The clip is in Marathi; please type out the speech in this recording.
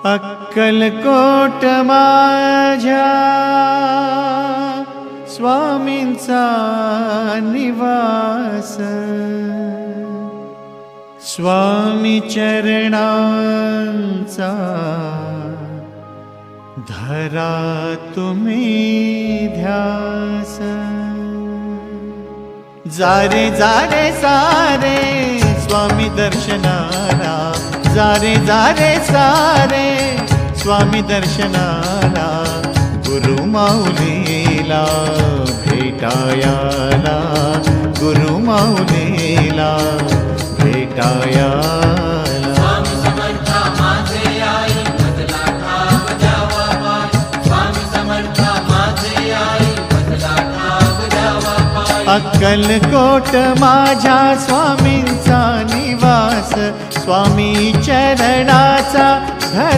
अक्कलकोट माझ्या स्वामींचा निवास, स्वामी चरणांचा धरा तुम्ही ध्यास। जारे जारे सारे स्वामी दर्शनाला, जारे जारे सारे स्वामी दर्शनाला, गुरु माऊलीला भेटायाला, गुरु माऊलीला भेटायाला। स्वामी समर्था माझे आई बदला ठाव द्यावा पाय, स्वामी समर्था माझे आई बदला ठाव द्यावा पाय। अक्कलकोट माझ्या स्वामींचा निवास, स्वामी चरणाचा